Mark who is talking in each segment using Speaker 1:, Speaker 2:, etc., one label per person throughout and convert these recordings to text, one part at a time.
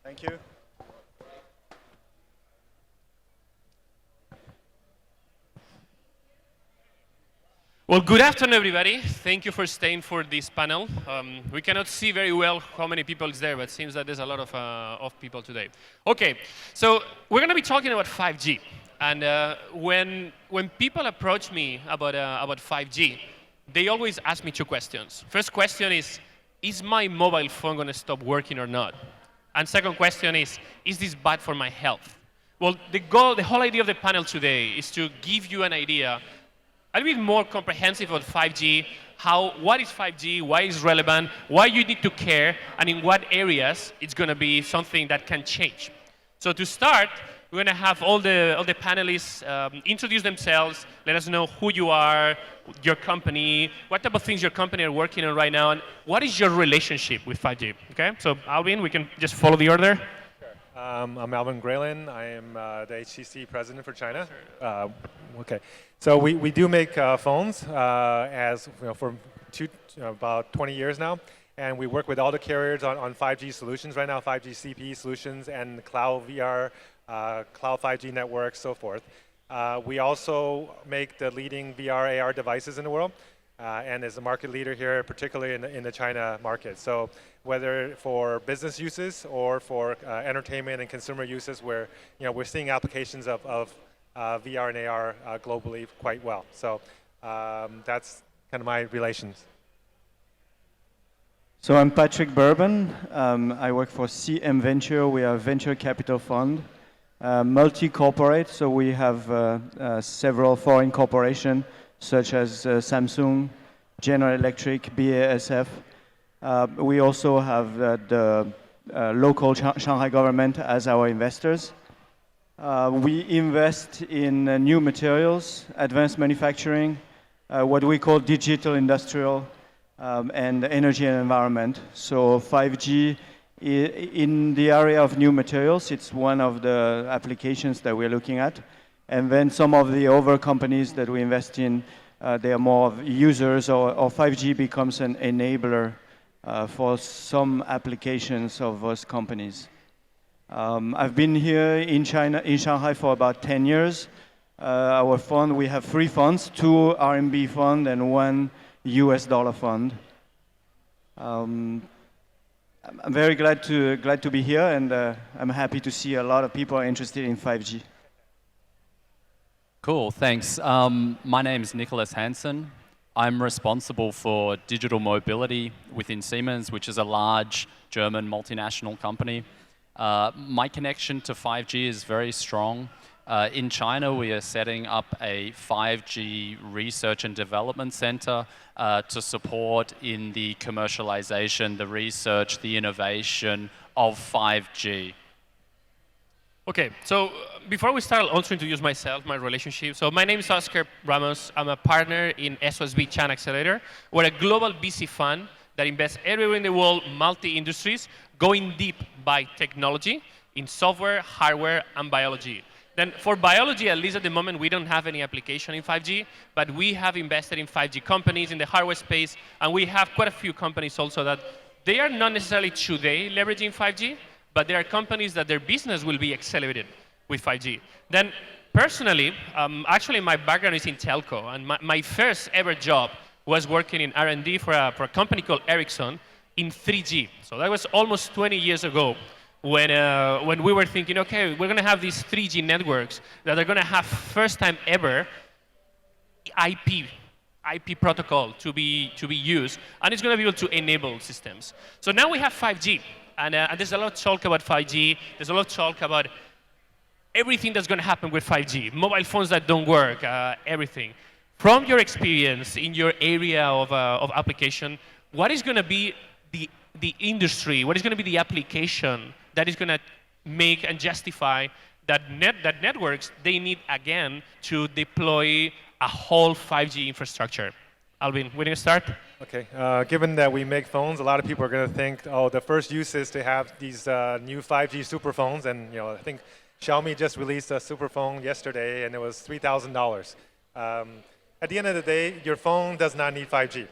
Speaker 1: Thank you.
Speaker 2: Well, good afternoon, everybody. Thank you for staying for this panel. We cannot see very well how many people is there, but it seems that there's a lot of people today. Okay, so we're going to be talking about 5G. And when people approach me about 5G, they always ask me two questions. First question is my mobile phone going to stop working or not? And second question is this bad for my health? Well, the whole idea of the panel today is to give you an idea a little bit more comprehensive on 5G, what is 5G, why it's relevant, why you need to care, and in what areas it's going to be something that can change. So to start, we're going to have all the panelists introduce themselves, let us know who you are, your company, what type of things your company are working on right now, and what is your relationship with 5G. Okay, so Alvin, we can just follow the order.
Speaker 1: I'm ALVIN GRAYLIN. I am the HTC president for China. Okay, so we do make phones as for about 20 years now, and we work with all the carriers on 5G solutions right now, 5G CPE solutions and cloud VR, cloud 5G networks, so forth. We also make the leading VR AR devices in the world, and is a market leader here, particularly in the China market. So whether for business uses or for entertainment and consumer uses, where we're seeing applications of VR and AR globally quite well. So that's kind of my relations.
Speaker 3: So I'm Patrick Bourbon. I work for CM Venture. We are a venture capital fund, multi-corporate. So we have several foreign corporations such as Samsung, General Electric, BASF. We also have the local Shanghai government as our investors. We invest in new materials, advanced manufacturing, what we call digital industrial, and energy and environment. So 5G in the area of new materials, it's one of the applications that we're looking at. And then some of the other companies that we invest in, they are more of users, or 5G becomes an enabler for some applications of those companies. I've been here in Shanghai for about 10 years. Our fund, we have 3 funds, 2 RMB fund and 1 US dollar fund. I'm very glad to be here, and I'm happy to see a lot of people are interested in 5G.
Speaker 4: Cool, thanks. My name is HANSEN. I'm responsible for digital mobility within Siemens, which is a large German multinational company. My connection to 5G is very strong. In China, we are setting up a 5G research and development center to support in the commercialization, the research, the innovation of 5G.
Speaker 2: Okay, so before we start, I'll also introduce myself, my relationship. So my name is Oscar Ramos. I'm a partner in SOSB Chinaccelerator. We're a global VC fund that invests everywhere in the world, multi-industries, going deep by technology in software, hardware, and biology. Then for biology, at least at the moment, we don't have any application in 5G, but we have invested in 5G companies in the hardware space, and we have quite a few companies also that they are not necessarily today leveraging 5G, but there are companies that their business will be accelerated with 5G. Then personally, actually my background is in telco, and my first ever job was working in R&D for a company called Ericsson in 3G. So that was almost 20 years ago when we were thinking, okay, we're going to have these 3G networks that are going to have first time ever IP protocol to be used, and it's going to be able to enable systems. So now we have 5G. And there's a lot of talk about 5G. There's a lot of talk about everything that's going to happen with 5G, mobile phones that don't work, everything. From your experience in your area of application, what is going to be the industry, what is going to be the application that is going to make and justify that networks, they need, again, to deploy a whole 5G infrastructure? Alvin, we're going to start.
Speaker 1: Okay, given that we make phones, a lot of people are going to think, oh, the first use is to have these new 5G super phones, and I think Xiaomi just released a super phone yesterday, and it was $3,000. At the end of the day, your phone does not need 5G,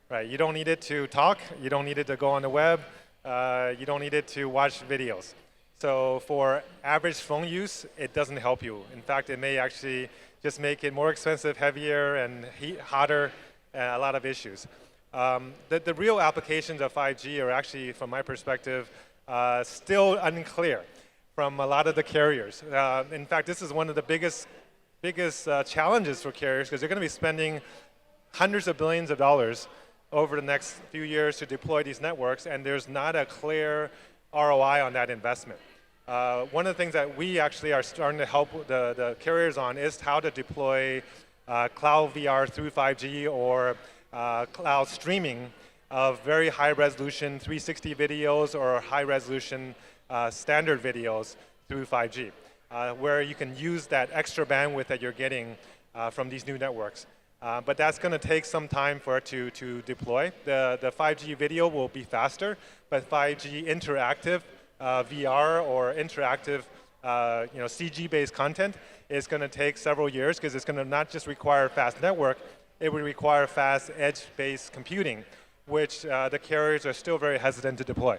Speaker 1: right? You don't need it to talk, you don't need it to go on the web, you don't need it to watch videos. So for average phone use, it doesn't help you. In fact, it may actually just make it more expensive, heavier, and hotter, and a lot of issues. The real applications of 5G are actually, from my perspective, still unclear from a lot of the carriers. In fact, this is one of the biggest challenges for carriers because they're going to be spending hundreds of billions of dollars over the next few years to deploy these networks, and there's not a clear ROI on that investment. One of the things that we actually are starting to help the carriers on is how to deploy cloud VR through 5G or cloud streaming of very high resolution 360 videos or high resolution standard videos through 5G, where you can use that extra bandwidth that you're getting from these new networks. But that's going to take some time for it to deploy. The 5G video will be faster, but 5G interactive VR or interactive CG-based content is going to take several years because it's going to not just require fast network, it will require fast edge-based computing, which the carriers are still very hesitant to deploy.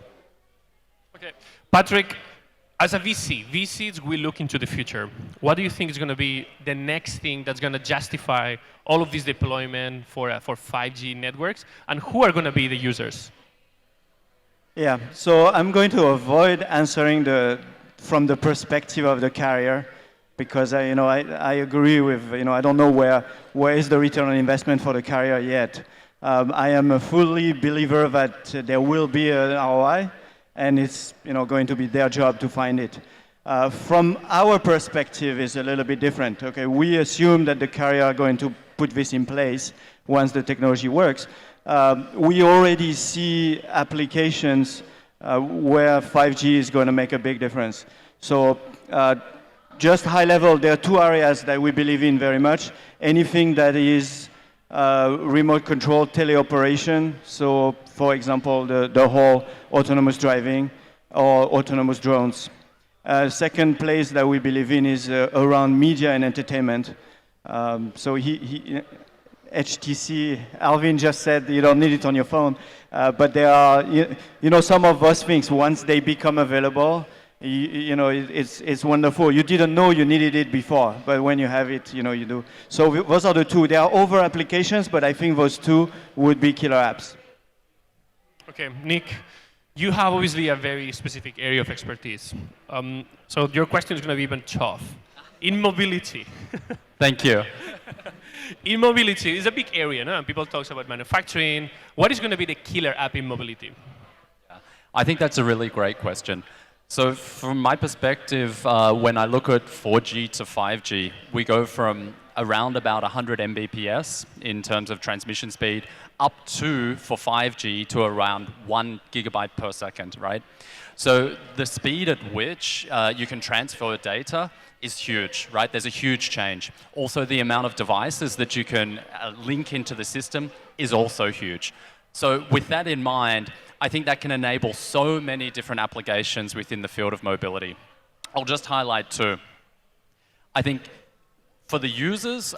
Speaker 2: Okay, Patrick, as a VCs will look into the future. What do you think is going to be the next thing that's going to justify all of this deployment for 5G networks, and who are going to be the users?
Speaker 3: Yeah, so I'm going to avoid answering from the perspective of the carrier because I agree with, I don't know where is the return on investment for the carrier yet. I am a fully believer that there will be an ROI, and it's going to be their job to find it. From our perspective, it's a little bit different. Okay, we assume that the carrier are going to put this in place once the technology works. We already see applications where 5G is going to make a big difference. So just high level, there are two areas that we believe in very much. Anything that is remote control teleoperation. So for example, the whole autonomous driving or autonomous drones. Second place that we believe in is around media and entertainment. So HTC, ALVIN just said you don't need it on your phone, but there are, some of those things, once they become available, it's wonderful. You didn't know you needed it before, but when you have it, you do. So those are the two. There are over applications, but I think those two would be killer apps.
Speaker 2: Okay, Nick, you have obviously a very specific area of expertise. So your question is going to be even tough. In mobility.
Speaker 4: Thank you.
Speaker 2: In mobility is a big area, no? And people talk about manufacturing. What is going to be the killer app in mobility?
Speaker 4: I think that's a really great question. So from my perspective, when I look at 4G to 5G, we go from around about 100 Mbps in terms of transmission speed up to, for 5G, to around 1 gigabyte per second, right? So the speed at which you can transfer data is huge, right? There's a huge change. Also, the amount of devices that you can link into the system is also huge. So with that in mind, I think that can enable so many different applications within the field of mobility. I'll just highlight two. I think for the users,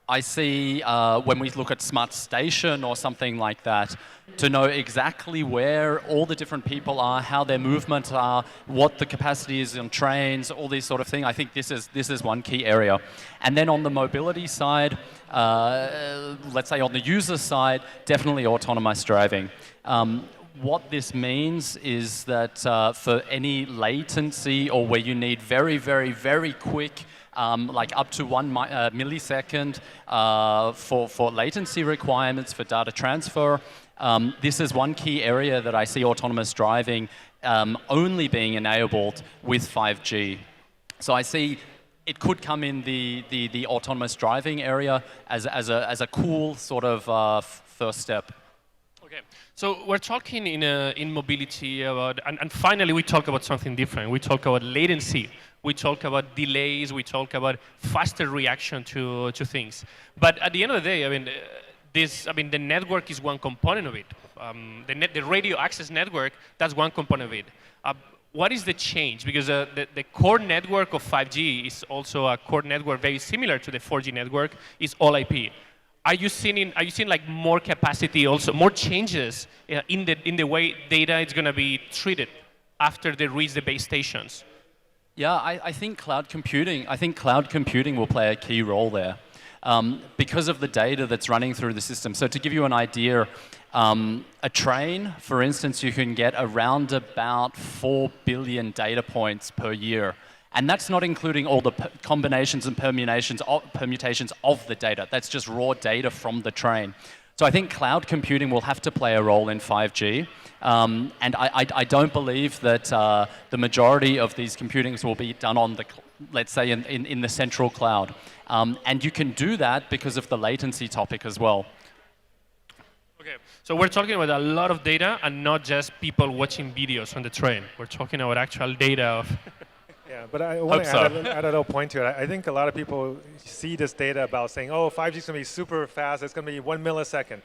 Speaker 4: I see when we look at smart station or something like that, to know exactly where all the different people are, how their movements are, what the capacity is on trains, all these sort of things. I think this is one key area. And then on the mobility side, let's say on the user side, definitely autonomous driving. What this means is that for any latency or where you need very, very, very quick, like up to 1 millisecond for latency requirements for data transfer, this is one key area that I see autonomous driving only being enabled with 5G. So I see it could come in the autonomous driving area as a cool sort of first step.
Speaker 2: Okay, so we're talking in mobility about, and finally we talk about something different. We talk about latency, we talk about delays, we talk about faster reaction to things. But at the end of the day, the network is one component of it. The radio access network, that's one component of it. What is the change? Because the core network of 5G is also a core network very similar to the 4G network, is all IP. Are you seeing like more capacity, also more changes in the way data is going to be treated? after they reach the base stations?
Speaker 4: Yeah, I think cloud computing. I think cloud computing will play a key role there, because of the data that's running through the system. So to give you an idea, a train, for instance, you can get around about 4 billion data points per year. And that's not including all the combinations and permutations of the data. That's just raw data from the train. So I think cloud computing will have to play a role in 5G. And I don't believe that the majority of these computings will be done on the, let's say, in the central cloud. And you can do that because of the latency topic as well.
Speaker 2: Okay, so we're talking about a lot of data and not just people watching videos on the train. We're talking about actual data of...
Speaker 1: Yeah, but I want to add a little point to it. I think a lot of people see this data about saying, oh, 5G is going to be super fast. It's going to be 1 millisecond.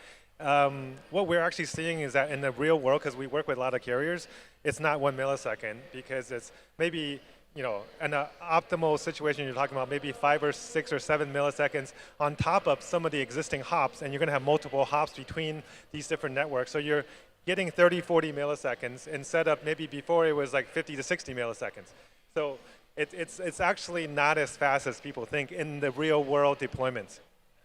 Speaker 1: What we're actually seeing is that in the real world, because we work with a lot of carriers, it's not 1 millisecond because it's maybe, you know, in an optimal situation, you're talking about maybe 5 or 6 or 7 milliseconds on top of some of the existing hops, and you're going to have multiple hops between these different networks. So you're getting 30, 40 milliseconds instead of maybe before it was like 50 to 60 milliseconds. So it's actually not as fast as people think in the real world deployments.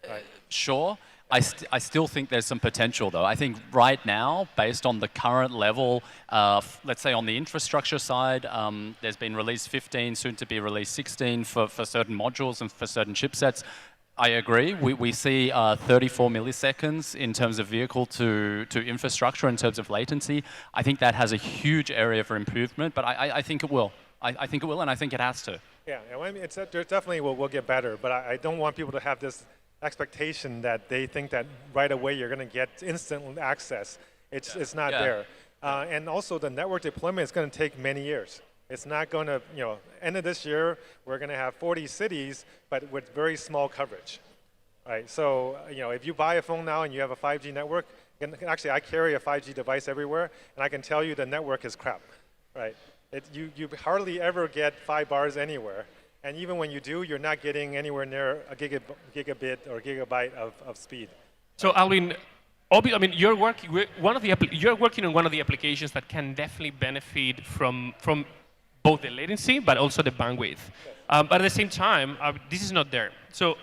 Speaker 1: Right.
Speaker 4: Sure. I still think there's some potential, though. I think right now, based on the current level, let's say on the infrastructure side, there's been release 15, soon to be release 16 for certain modules and for certain chipsets. I agree. We see 34 milliseconds in terms of vehicle to infrastructure in terms of latency. I think that has a huge area for improvement, but I think it will. I think it will, and I think it has to.
Speaker 1: Yeah, I mean, there definitely will get better, but I don't want people to have this expectation that they think that right away you're going to get instant access. It's not there. And also the network deployment is going to take many years. It's not going to, you know, end of this year, we're going to have 40 cities, but with very small coverage. Right? So, you know, if you buy a phone now and you have a 5G network, and actually I carry a 5G device everywhere, and I can tell you the network is crap. Right? You hardly ever get 5 bars anywhere. And even when you do, you're not getting anywhere near a gigabit or gigabyte of speed.
Speaker 2: So Alvin, I mean, you're working on one of the applications that can definitely benefit from both the latency but also the bandwidth. But at the same time, this is not there. So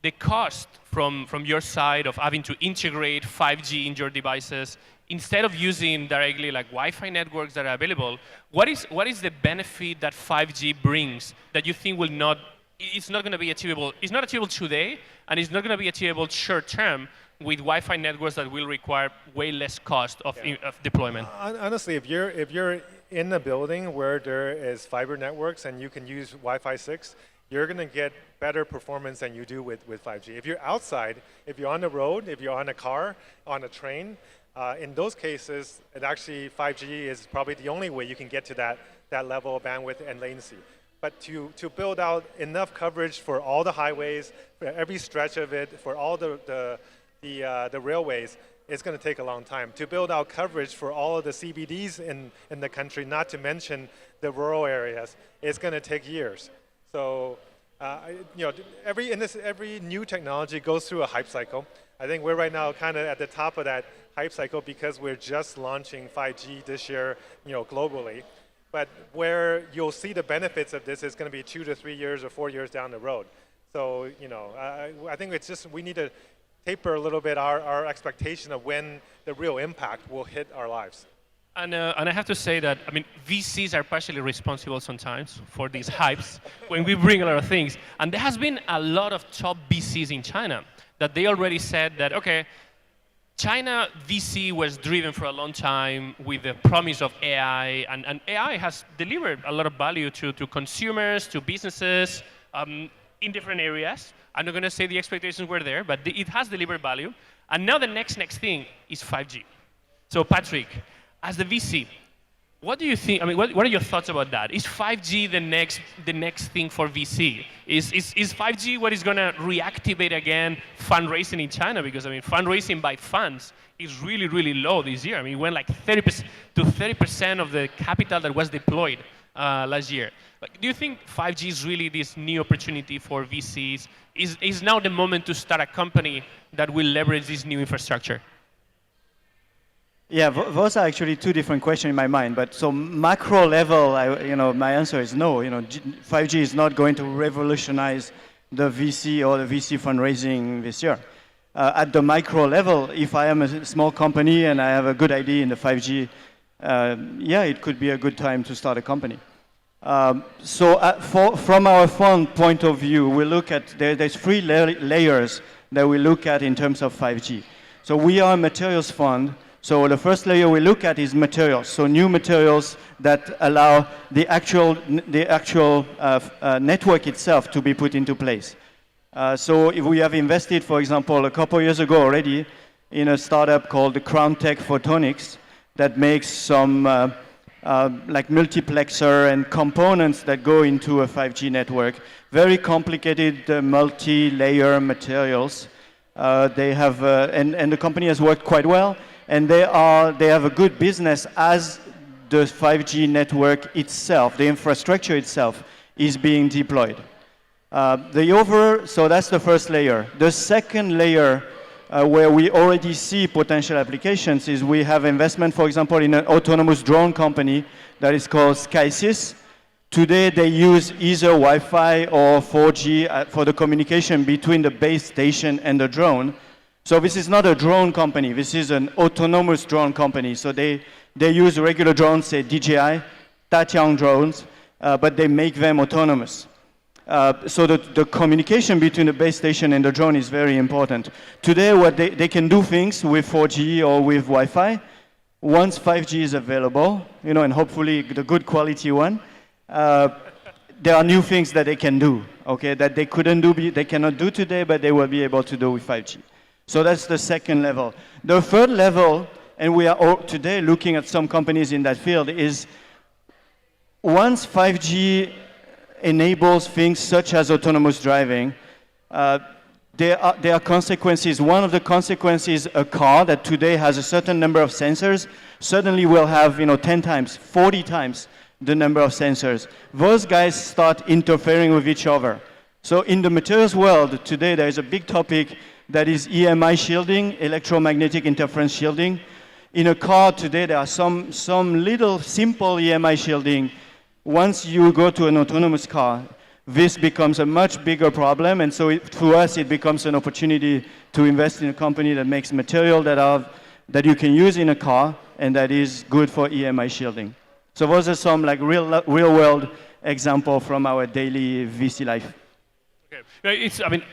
Speaker 2: the cost from your side of having to integrate 5G in your devices, instead of using directly like Wi-Fi networks that are available, what is the benefit that 5G brings that you think it's not going to be achievable? It's not achievable today, and it's not going to be achievable short term with Wi-Fi networks that will require way less cost of deployment.
Speaker 1: Honestly, if you're in a building where there is fiber networks and you can use Wi-Fi 6, you're going to get better performance than you do with 5G. If you're outside, if you're on the road, if you're on a car, on a train, in those cases, actually 5G is probably the only way you can get to that level of bandwidth and latency. But to build out enough coverage for all the highways, for every stretch of it, for all the railways, it's going to take a long time. To build out coverage for all of the CBDs in the country, not to mention the rural areas, it's going to take years. So, you know, every new technology goes through a hype cycle. I think we're right now kind of at the top of that hype cycle because we're just launching 5G this year, you know, globally. But where you'll see the benefits of this is going to be 2 to 3 years or 4 years down the road. So, you know, I think it's just we need to taper a little bit our expectation of when the real impact will hit our lives.
Speaker 2: And I have to say that, I mean, VCs are partially responsible sometimes for these hypes when we bring a lot of things. And there has been a lot of top VCs in China that they already said that, okay, China VC was driven for a long time with the promise of AI, and AI has delivered a lot of value to consumers, to businesses in different areas. I'm not going to say the expectations were there, but it has delivered value. And now the next thing is 5G. So Patrick, as the VC, what do you think? I mean, what are your thoughts about that? Is 5G the next thing for VC? Is 5G what is going to reactivate again fundraising in China? Because I mean, fundraising by funds is really, really low this year. I mean, it went like 30% of the capital that was deployed last year. Like, do you think 5G is really this new opportunity for VCs? Is now the moment to start a company that will leverage this new infrastructure?
Speaker 3: Yeah, those are actually two different questions in my mind. But so macro level, my answer is no. 5G is not going to revolutionize the VC or the VC fundraising this year. At the micro level, if I am a small company and I have a good idea in the 5G, yeah, it could be a good time to start a company. From our fund point of view, we look at, there's three layers that we look at in terms of 5G. So we are a materials fund. So the first layer we look at is materials. So new materials that allow the actual network itself to be put into place. So if we have invested, for example, a couple years ago already in a startup called the Crown Tech Photonics that makes some like multiplexer and components that go into a 5G network. Very complicated multi-layer materials. They have, and the company has worked quite well, and they have a good business as the 5G network itself, the infrastructure itself, is being deployed. So that's the first layer. The second layer, where we already see potential applications, is we have investment, for example, in an autonomous drone company that is called SkySys. Today, they use either Wi-Fi or 4G for the communication between the base station and the drone. So this is not a drone company. This is an autonomous drone company. So they use regular drones, say DJI, Tatyang drones, but they make them autonomous. So the communication between the base station and the drone is very important. Today, what they can do things with 4G or with Wi-Fi. Once 5G is available, and hopefully the good quality one, there are new things that they can do, okay, that they cannot do today, but they will be able to do with 5G. So that's the second level. The third level, and we are today looking at some companies in that field, is once 5G enables things such as autonomous driving, there are consequences. One of the consequences, a car that today has a certain number of sensors, suddenly will have 10 times, 40 times the number of sensors. Those guys start interfering with each other. So in the materials world, today there is a big topic that is EMI shielding, electromagnetic interference shielding. In a car today, there are some little simple EMI shielding. Once you go to an autonomous car, this becomes a much bigger problem, and so to us it becomes an opportunity to invest in a company that makes material that you can use in a car and that is good for EMI shielding. So those are some like real world example from our daily VC life.
Speaker 2: Okay.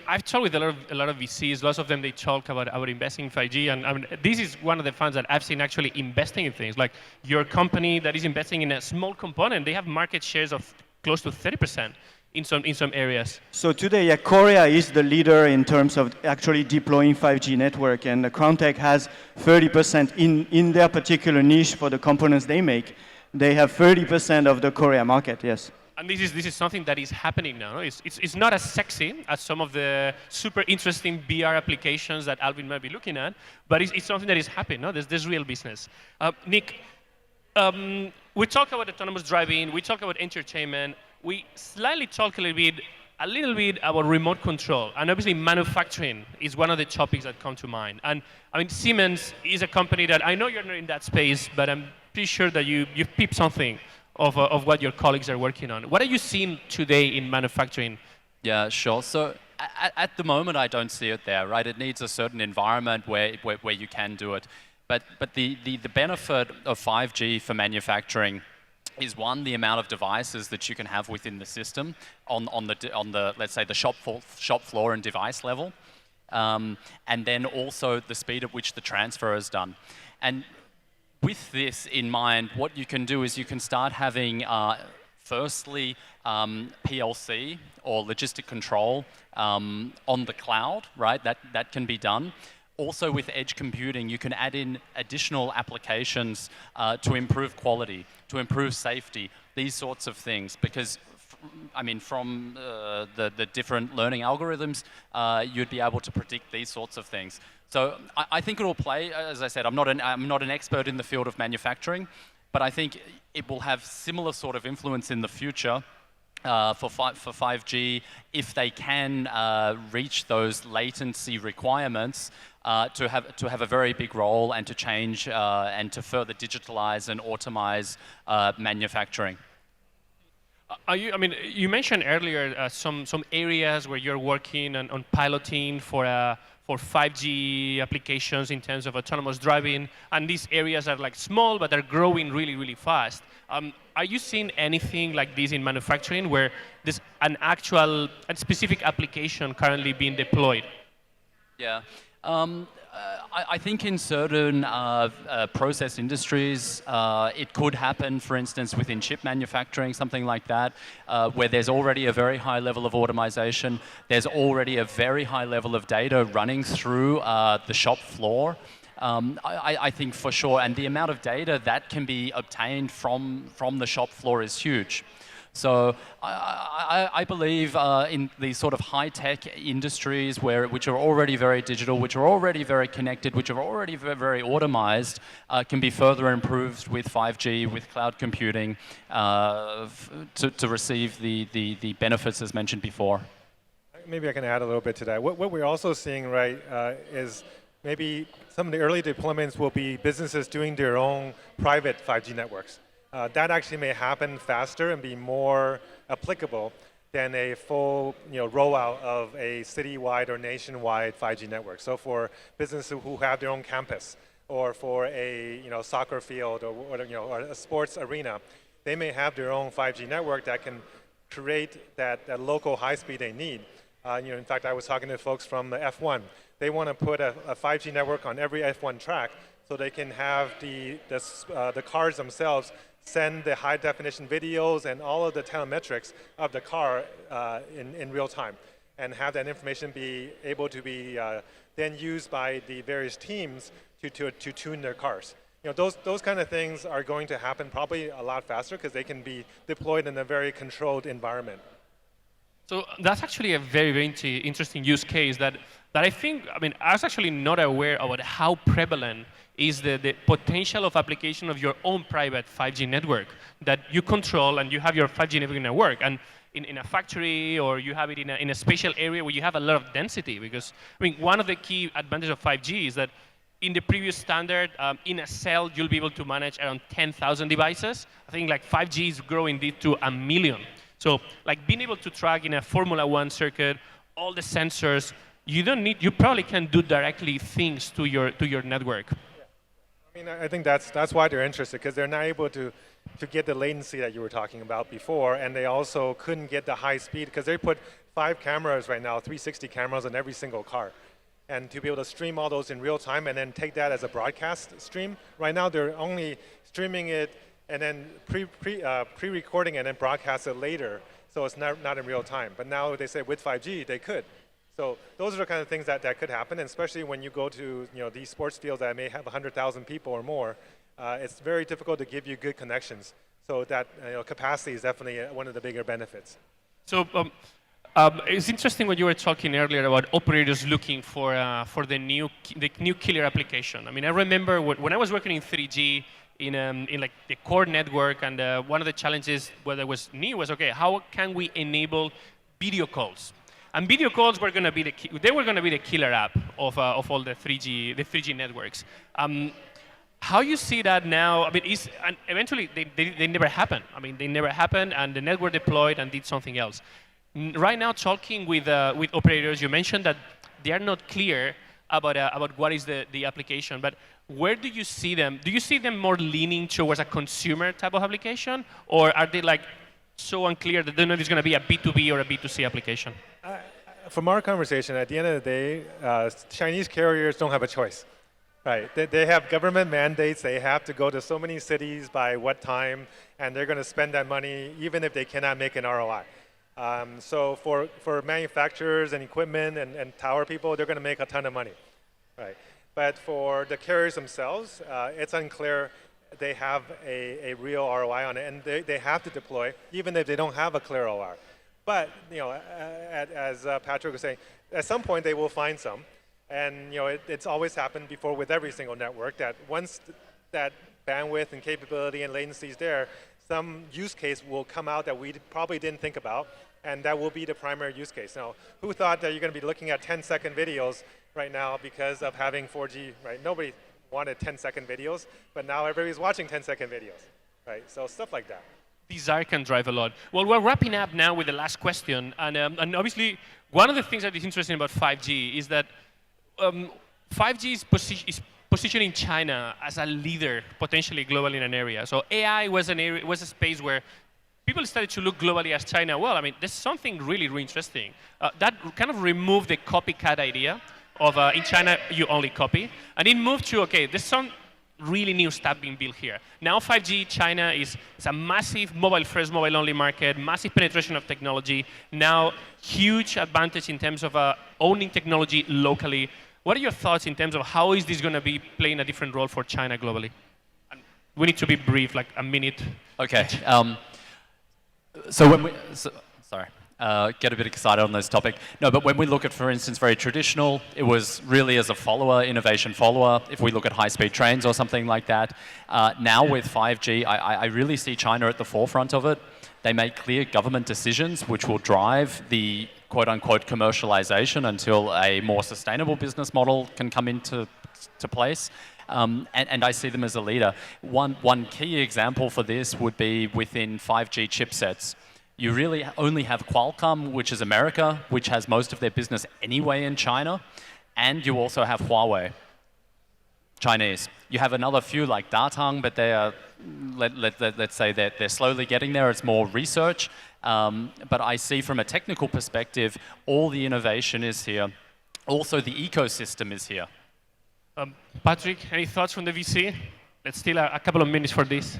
Speaker 2: I've talked with a lot of VCs. Lots of them, they talk about investing in 5G, and this is one of the funds that I've seen actually investing in things. Like your company that is investing in a small component, they have market shares of close to 30% in some areas.
Speaker 3: So today, yeah, Korea is the leader in terms of actually deploying 5G network, and the Crown Tech has 30% in their particular niche for the components they make. They have 30% of the Korea market, yes.
Speaker 2: And this is something that is happening now. It's not as sexy as some of the super interesting VR applications that Alvin might be looking at, but it's something that is happening. No? There's real business. Nick, we talk about autonomous driving. We talk about entertainment. We slightly talk a little bit about remote control, and obviously manufacturing is one of the topics that come to mind. And Siemens is a company that I know you're not in that space, but I'm pretty sure that you've picked something of what your colleagues are working on. What are you seeing today in manufacturing?
Speaker 4: Yeah, sure. So at the moment, I don't see it there, right? It needs a certain environment where you can do it. But the benefit of 5G for manufacturing is, one, the amount of devices that you can have within the system on the let's say the shop floor and device level, and then also the speed at which the transfer is done. And with this in mind, what you can do is you can start having, firstly, PLC or logistic control on the cloud, right? That can be done. Also with edge computing, you can add in additional applications to improve quality, to improve safety, these sorts of things. Because, from the different learning algorithms, you'd be able to predict these sorts of things. So I think it will play. As I said, I'm not an expert in the field of manufacturing, but I think it will have similar sort of influence in the future for 5G if they can reach those latency latency to have a very big role and to change and to further digitalize and automate manufacturing.
Speaker 2: I mean, you mentioned earlier some areas where you're working on piloting for 5G applications in terms of autonomous driving, and these areas are like small but are growing really, really fast. Are you seeing anything like this in manufacturing where there's an actual and specific application currently being deployed?
Speaker 4: Yeah. I think in certain process industries, it could happen, for instance, within chip manufacturing, something like that, where there's already a very high level of automation. There's already a very high level of data running through the shop floor. I think for sure, and the amount of data that can be obtained from the shop floor is huge. So I believe in these sort of high-tech industries which are already very digital, which are already very connected, which are already very automized, can be further improved with 5G, with cloud computing, to receive the benefits as mentioned before.
Speaker 1: Maybe I can add a little bit to that. What we're also seeing, right, is maybe some of the early deployments will be businesses doing their own private 5G networks. That actually may happen faster and be more applicable than a full rollout of a citywide or nationwide 5G network. So for businesses who have their own campus, or for a soccer field, or a sports arena, they may have their own 5G network that can create that local high speed they need. In fact, I was talking to folks from the F1. They want to put a 5G network on every F1 track so they can have the cars themselves send the high definition videos and all of the telemetrics of the car in real time, and have that information be able to be then used by the various teams to tune their cars. Those kind of things are going to happen probably a lot faster because they can be deployed in a very controlled environment.
Speaker 2: So that's actually a very, very interesting use case that I think, I was actually not aware about how prevalent is the potential of application of your own private 5G network that you control, and you have your 5G network and in a factory, or you have it in a spatial area where you have a lot of density. Because one of the key advantages of 5G is that in the previous standard, in a cell, you'll be able to manage around 10,000 devices. I think like 5G is growing this to 1 million. So like being able to track in a Formula One circuit all the sensors, you probably can do directly things to your network.
Speaker 1: I think that's why they're interested, because they're not able to get the latency that you were talking about before, and they also couldn't get the high speed because they put 5 cameras right now, 360 cameras on every single car. And to be able to stream all those in real time and then take that as a broadcast stream, right now they're only streaming it and then pre-recording and then broadcast it later, so it's not in real time. But now they say with 5G they could. So those are the kind of things that could happen, and especially when you go to these sports fields that may have 100,000 people or more, it's very difficult to give you good connections. So that capacity is definitely one of the bigger benefits.
Speaker 2: So it's interesting when you were talking earlier about operators looking for the new killer application. I remember when I was working in 3G in like the core network, and one of the challenges that was new was, okay, how can we enable video calls? And video calls were going to be the killer app of all the 3G networks. How you see that now? And eventually they never happen. They never happened, and the network deployed and did something else. Right now, talking with operators, you mentioned that they are not clear about what is the application. But where do you see them? Do you see them more leaning towards a consumer type of application, or are they like so unclear that they don't know if it's going to be a B2B or a B2C application?
Speaker 1: From our conversation, at the end of the day, Chinese carriers don't have a choice. Right? They have government mandates. They have to go to so many cities by what time, and they're going to spend that money even if they cannot make an ROI. So for manufacturers and equipment and tower people, they're going to make a ton of money. Right? But for the carriers themselves, it's unclear they have a real ROI on it, and they have to deploy even if they don't have a clear ROI. But as Patrick was saying, at some point they will find some, and it's always happened before with every single network that once that bandwidth and capability and latency is there, some use case will come out that we probably didn't think about, and that will be the primary use case. Now, who thought that you're going to be looking at 10-second videos right now because of having 4G, right? Nobody wanted 10-second videos, but now everybody's watching 10-second videos, right? So stuff like that.
Speaker 2: Desire can drive a lot. Well, we're wrapping up now with the last question, and obviously, one of the things that is interesting about 5G is that 5G is positioning China as a leader, potentially globally in an area. So AI was a space where people started to look globally as China. Well, I mean, there's something really, really interesting. That kind of removed the copycat idea of in China you only copy, and it moved to, okay, there's some really new stuff being built here. Now 5G, China is a massive mobile-first, mobile-only market, massive penetration of technology, now huge advantage in terms of owning technology locally. What are your thoughts in terms of how is this going to be playing a different role for China globally? And we need to be brief, like a minute.
Speaker 4: Okay. So when we, sorry, get a bit excited on this topic. No, but when we look at, for instance, very traditional, it was really as a follower, innovation follower. If we look at high-speed trains or something like that, now with 5G, I really see China at the forefront of it. They make clear government decisions which will drive the quote-unquote commercialization until a more sustainable business model can come into place. And I see them as a leader. One key example for this would be within 5G chipsets. You really only have Qualcomm, which is America, which has most of their business anyway in China, and you also have Huawei, Chinese. You have another few like Datang, but they are, let's say they're slowly getting there. It's more research. But I see from a technical perspective, all the innovation is here. Also, the ecosystem is here.
Speaker 2: Patrick, any thoughts from the VC? Let's steal a couple of minutes for this.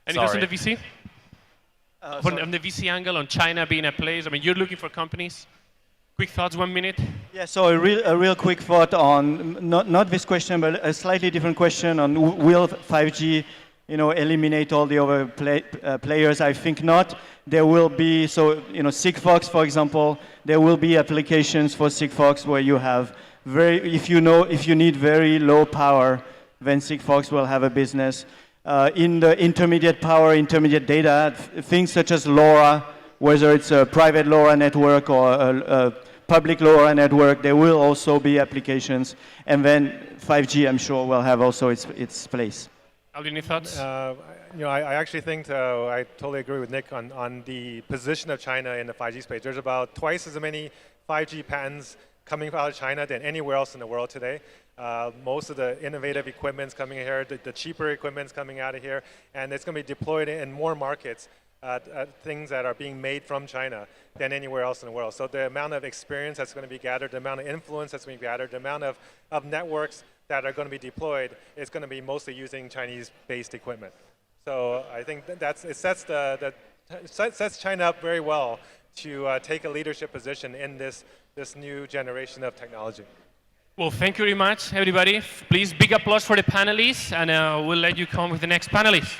Speaker 2: Any thoughts from the VC? On the VC angle, on China being a place, I mean, you're looking for companies. Quick thoughts, 1 minute.
Speaker 3: Yeah, so a real quick thought on, not this question, but a slightly different question on will 5G, eliminate all the other players? I think not. There will be, Sigfox, for example, there will be applications for Sigfox where you have if you need very low power, then Sigfox will have a business. In the intermediate power, intermediate data, things such as LoRa, whether it's a private LoRa network or a public LoRa network, there will also be applications. And then 5G, I'm sure, will have also its place.
Speaker 2: Alvin, any thoughts?
Speaker 1: I actually think I totally agree with Nick on the position of China in the 5G space. There's about twice as many 5G patents coming out of China than anywhere else in the world today. Most of the innovative equipment's coming here, the cheaper equipment's coming out of here, and it's going to be deployed in more markets, things that are being made from China than anywhere else in the world. So the amount of experience that's going to be gathered, the amount of influence that's going to be gathered, the amount of networks that are going to be deployed is going to be mostly using Chinese-based equipment. So I think it sets China up very well to take a leadership position in this new generation of technology.
Speaker 2: Well, thank you very much, everybody. Please, big applause for the panelists, and we'll let you come with the next panelist.